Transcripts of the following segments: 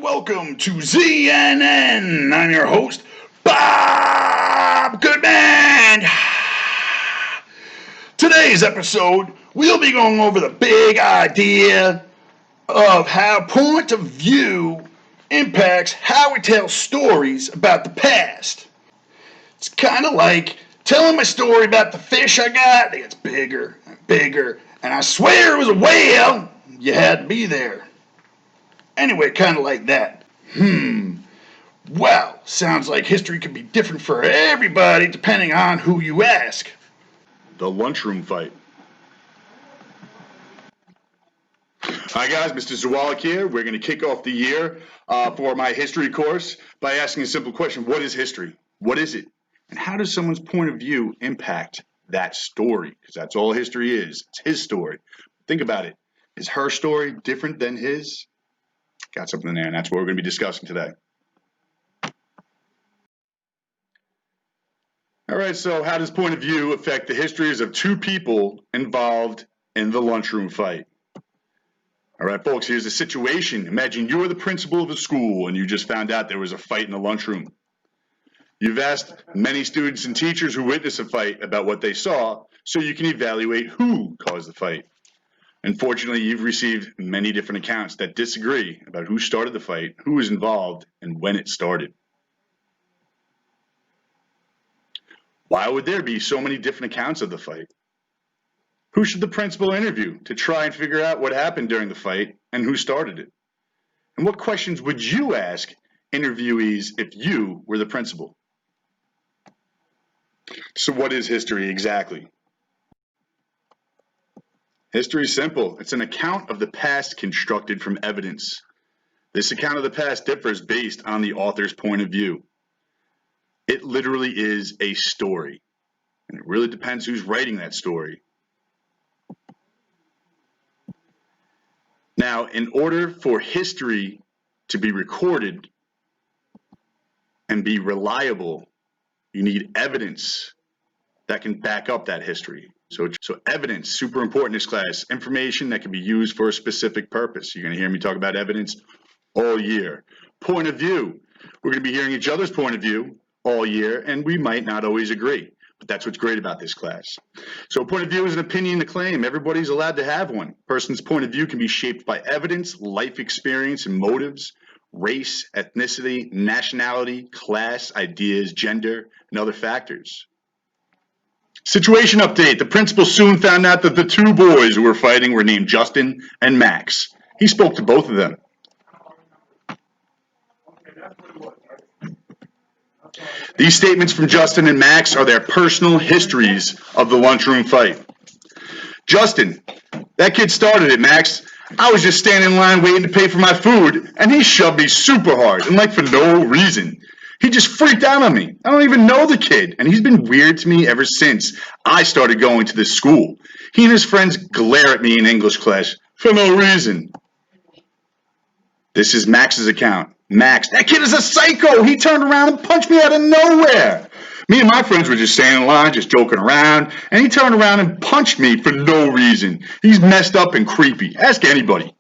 welcome to ZNN. I'm your host, Bob Goodman. Today's episode, we'll be going over the big idea of how point of view impacts how we tell stories about the past. It's kind of like telling my story about the fish I got that gets bigger and bigger, and I swear it was a whale. You had to be there. Anyway, kind of like that. Well, sounds like history could be different for everybody depending on who you ask. The lunchroom fight. Hi guys, Mr. Zawolik here. We're going to kick off the year for my history course by asking a simple question. What is history? What is it? And how does someone's point of view impact that story? Because that's all history is. It's his story. Think about it. Is her story different than his? Got something there, and that's what we're going to be discussing today. All right, so how does point of view affect the histories of two people involved in the lunchroom fight? All right, folks, here's a situation. Imagine you're the principal of a school and you just found out there was a fight in the lunchroom. You've asked many students and teachers who witnessed a fight about what they saw so you can evaluate who caused the fight. Unfortunately, you've received many different accounts that disagree about who started the fight, who was involved, and when it started. Why would there be so many different accounts of the fight? Who should the principal interview to try and figure out what happened during the fight and who started it? And what questions would you ask interviewees if you were the principal? So what is history exactly? History is simple. It's an account of the past constructed from evidence. This account of the past differs based on the author's point of view. It literally is a story, and it really depends who's writing that story. Now, in order for history to be recorded and be reliable, you need evidence that can back up that history. So evidence, super important in this class, information that can be used for a specific purpose. You're going to hear me talk about evidence all year. Point of view, we're going to be hearing each other's point of view all year, and we might not always agree, but that's what's great about this class. So a point of view is an opinion, a claim. Everybody's allowed to have one. A person's point of view can be shaped by evidence, life experience, and motives, race, ethnicity, nationality, class, ideas, gender, and other factors. Situation update. The principal soon found out that the two boys who were fighting were named Justin and Max. He spoke to both of them. These statements from Justin and Max are their personal histories of the lunchroom fight. Justin, that kid started it, Max. I was just standing in line waiting to pay for my food, and he shoved me super hard, and for no reason. He just freaked out on me. I don't even know the kid, and he's been weird to me ever since I started going to this school. He and his friends glare at me in English class for no reason. This is Max's account. Max, that kid is a psycho. He turned around and punched me out of nowhere. Me and my friends were just standing in line, just joking around, and he turned around and punched me for no reason. He's messed up and creepy. Ask anybody.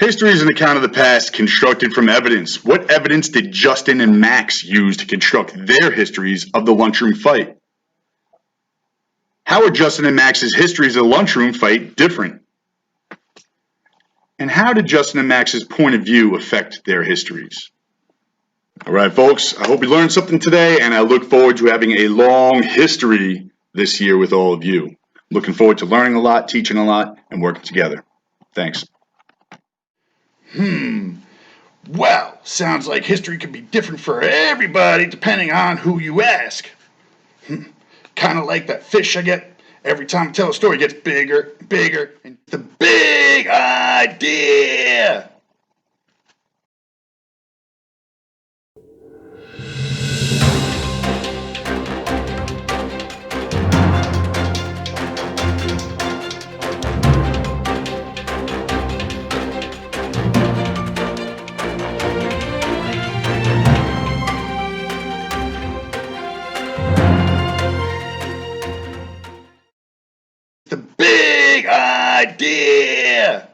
History is an account of the past constructed from evidence. What evidence did Justin and Max use to construct their histories of the lunchroom fight? How are Justin and Max's histories of the lunchroom fight different? And how did Justin and Max's point of view affect their histories? All right, folks, I hope you learned something today, and I look forward to having a long history this year with all of you. Looking forward to learning a lot, teaching a lot, and working together. Thanks. Well, sounds like history could be different for everybody depending on who you ask. Kind of like that fish I get every time I tell a story, it gets bigger and bigger. And the big idea. The big idea.